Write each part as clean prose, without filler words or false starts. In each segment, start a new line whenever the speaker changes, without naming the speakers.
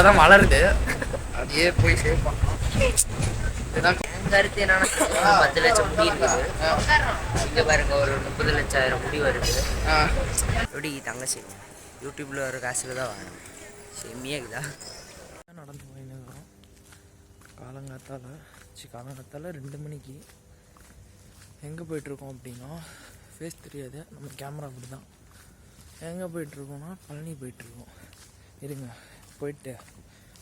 இப்போதான் வளருது, அதையே போய் சேவ் பண்ணோம். இதுதான்
கருத்து என்னன்னா 10 லட்சம் முடி இருக்குது. இங்கே பாருங்க ஒரு 30,00,000 முடி வருது. எப்படி தங்கச்சி யூடியூப்பில் ஒரு காசுல தான் வாங்கணும். செம்மியாக இருக்குதா?
நடந்து போயின்னு காலங்காத்தால் 2 மணிக்கு எங்கே போயிட்டுருக்கோம் அப்படின்னா, ஃபேஸ் தெரியாது, நம்ம கேமரா அப்படி தான். எங்கே போயிட்டுருக்கோன்னா பழனி போயிட்டுருக்கோம். இருங்க போயிட்டு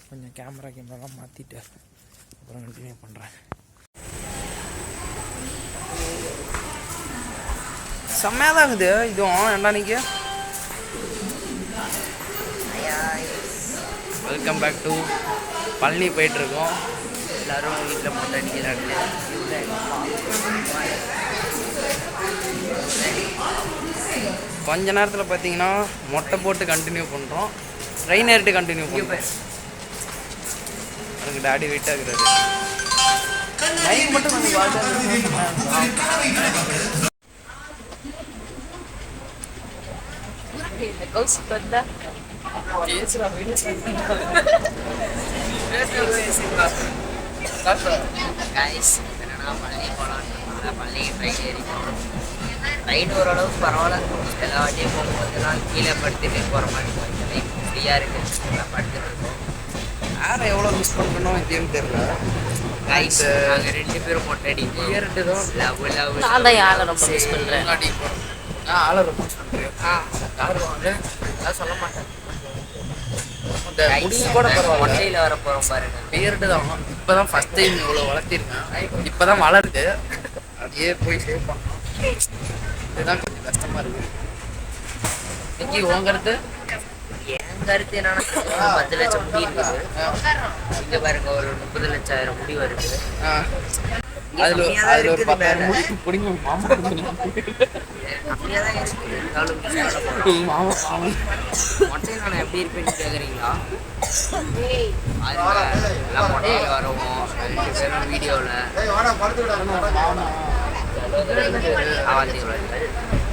கொஞ்சம் கேமராலாம் மாற்றிட்டு அப்புறம் கண்டினியூ பண்ணுறேன். செம்மையாக தான் இருக்குது இதுவும். ரெண்டாணிக்கு வெல்கம் பேக் டு பழனி போயிட்டுருக்கோம்.
எல்லோரும் வீட்டில் மொட்டை அடிக்கிறாங்க.
கொஞ்ச நேரத்தில் பார்த்தீங்கன்னா மொட்டை போட்டு கண்டினியூ பண்ணுறோம். ட்ரெயின் ஏறிட்டு கண்டினியூ பண்ணுறேன். அதுக்கு டாடி வெயிட் ஆகுறாரு. மைக் மட்டும் கொஞ்சம்
என்னன்னா பழனி போகலான்னு பழனி ட்ரெயின் ஏறி போகணும். ட்ரெயின் ஓரளவுக்கு பரவாயில்ல. எல்லா வாட்டியும் போகும்போது நாள் கீழே படுத்துட்டு போகிற மாதிரி போய் ஃப்ரீயாக இருக்குது. எல்லாம் படுத்துட்டு இருக்கோம்.
யாரை எவ்வளோ மிஸ் பண்ணுறோம் இதுன்னு தெரியல.
கைஸ் நாங்கள் 2 பேரும் மொட்டை அடிப்போம். லவ்
நான் தான் யாரை ரொம்ப மிஸ் பண்ணுறேன்.
ஆளை ரொம்ப மிஸ் பண்ணுறேன்.
அதெல்லாம் சொல்ல மாட்டேன்.
கூட பரவாயில்ல.
மொட்டையில் வர போகிறோம் பாருங்க.
பியர்டு தான். இப்போ தான் ஃபஸ்ட் டைம் இவ்வளோ வளர்த்திருக்கேன். இப்போ தான் வளருது, அதையே போய் சேவ் பண்ணோம். இதுதான் கொஞ்சம் கஷ்டமாக இருக்குது. இன்னைக்கு உங்கிறது
என் கருத்து என்னன்னா 10 லட்சம் முடி இருக்குது. இங்கே பாருங்க ஒரு 30,00,000 முடி வருது.
அதில் ஒரு 10,000 முடி பிடிங்க. மாமா
அப்படியே தான் இருக்குது. இருந்தாலும் மொட்டையில் நான் எப்படி இருப்பேன்னு கேட்குறீங்களா? எல்லாம் மொட்டையில் வரவும் 2 பேரும் வீடியோவில்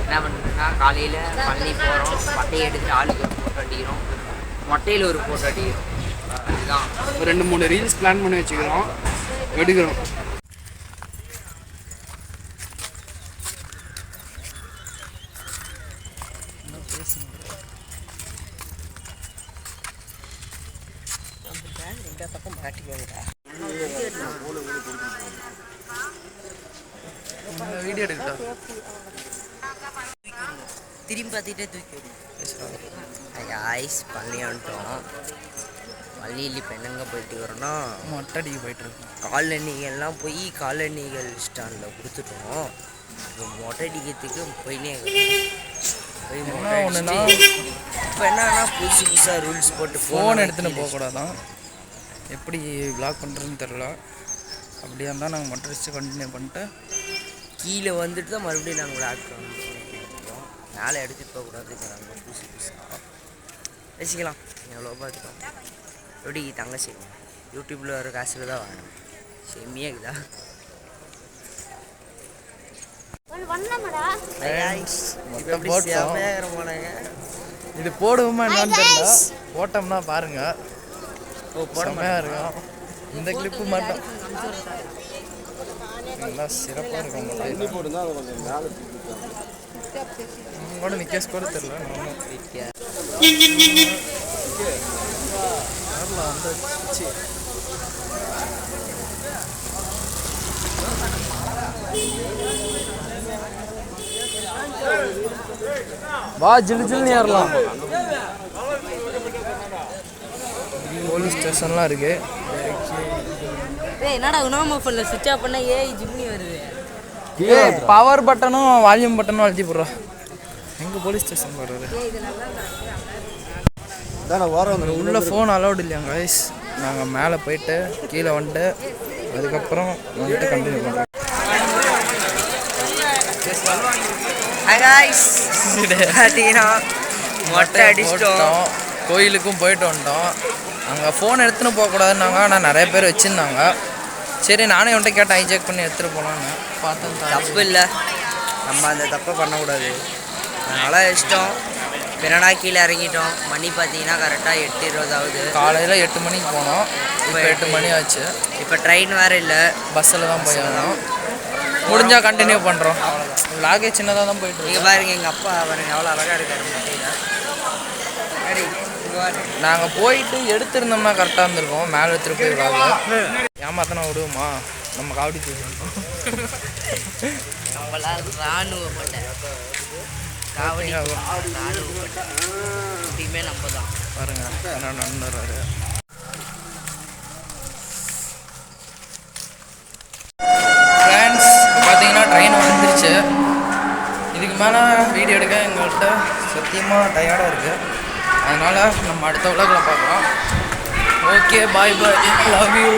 என்ன பண்ணுறதுன்னா, காலையில் பழனி போகிறோம், மட்டையை எடுத்து ஆளுக்கு ஒரு ஃபோட்டோ அடிக்கிறோம், மொட்டையில் ஒரு ஃபோட்டோ அடிக்கிறோம். அதுதான்
ஒரு 2-3 ரீல்ஸ் பிளான் பண்ணி வச்சுக்கிறோம், எடுக்கிறோம்.
பக்கம் மாட்டிக்கோங்கடா.
வீடியோ எடுக்கா
திரும்பி பார்த்துட்டே தூக்கி ஐஸ் பழனி வந்துட்டோம். பழனியில் இப்போ என்னங்க போயிட்டு வரோன்னா
மொட்டை அடிக்க போயிட்டுருக்கோம்.
காலணிகள்லாம் போய் காலணிகள் ஸ்டாண்டில் கொடுத்துட்டோம். இப்போ மொட்டை அடிக்கிறதுக்கு போயினே போய் மொட்டை
ஒன்றுனா
இப்போ என்னன்னா புதுசாக ரூல்ஸ் போட்டு
ஃபோன் எடுத்துகிட்டு போகக்கூடாதான். எப்படி விளாக் பண்ணுறதுன்னு தெரில. அப்படியா இருந்தால் நாங்கள் மொட்டை அடிச்சு கண்டினியூ பண்ணிட்டு
கீழே வந்துட்டு தான் மறுபடியும் நாங்கள் விளாக் பண்ணுறோம். மேலே எடுத்துகிட்டு போகக்கூடாதுங்கிறாங்க. புதுசாக பேசிக்கலாம். எவ்வளோ பார்த்துட்டோம். எப்படி தங்கச்சி யூடியூப்பில் ஒரு காசுல தான் வாங்கணும். செம்மியாக இருக்குதா?
இது போடுவோமா என்னன்னு தெரியல. போட்டோம்னா பாருங்க, செம்மையாக இருக்கும். இந்த கிளிப்பு மட்டும் நல்லா சிறப்பாக இருக்கும். கூட நிற்கஸ் கூட தெரியல. வந்துச்சு. வா ஜில்லு ஜில்லுன்னு ஏறலாம். போலீஸ் ஸ்டேஷன்லாம் இருக்கு.
என்னடா உணவு ஃபோனில் சுவிட்ச் ஆஃப் பண்ணால் ஜிம்னி வருது.
பவர் பட்டனும் வால்யூம் பட்டனும் அழுத்தி போடுறோம். எங்கே போலீஸ் ஸ்டேஷன் போடுறது? உள்ள ஃபோன் அலௌட் இல்லையாங்க கைஸ். நாங்கள் மேலே போயிட்டு கீழே வந்துட்டு அதுக்கப்புறம் வந்துட்டு கண்டினியூ பண்ணுறோம்.
மொட்டை அடிச்சிட்டோம்.
கோயிலுக்கும் போயிட்டு வந்துட்டோம். அங்கே ஃபோன் எடுத்துன்னு போகக்கூடாதுன்னாங்க. ஆனால் நிறைய பேர் வச்சுருந்தாங்க. சரி நானே வந்துட்டு கேட்டேன் ஹைஜெக் பண்ணி எடுத்துகிட்டு போகலான்னு. பார்த்தேன்
தப்பு இல்லை, நம்ம அந்த தப்பை பண்ணக்கூடாது. அதனால் இஷ்டம் பிறடா கீழே இறங்கிட்டோம். மணி பார்த்தீங்கன்னா கரெக்டாக 8:20 ஆகுது.
காலையில் 8 மணிக்கு போனோம், இப்போ 8 மணி ஆச்சு.
இப்போ ட்ரெயின் வேறு இல்லை,
பஸ்ஸில் தான் போய் ஆகணும். முடிஞ்சால் கண்டினியூ பண்ணுறோம். விளாகே சின்னதாக தான் போயிட்டு
இங்கே பாருங்க எங்கள் அப்பா பாருங்க எவ்வளோ அழகாக இருக்காரு முட்டையில்.
நாங்கள் போயிட்டு எடுத்திருந்தோம்னா கரெக்டாக இருந்திருக்கோம். மேலே எடுத்துகிட்டு போய் விளாக ஏமாத்தனா விடுவோமா? நம்ம காவடி தூக்கணும்.
நம்மளால் ராணுவப்பட்ட காவடி ராணுவப்பட்ட எப்படியுமே நம்ம தான்.
பாருங்க என்ன நடந்துடுறாரு. ஃப்ரெண்ட்ஸ் பார்த்தீங்கன்னா ட்ரெயின் வந்துருச்சு. இதுக்கு மேலே வீடியோ எடுக்க எங்கள்கிட்ட சத்தியமாக டயர்டாக இருக்குது. அதனால் நம்ம அடுத்த விளக்கில் பார்க்கலாம். Okay bye bye, love you.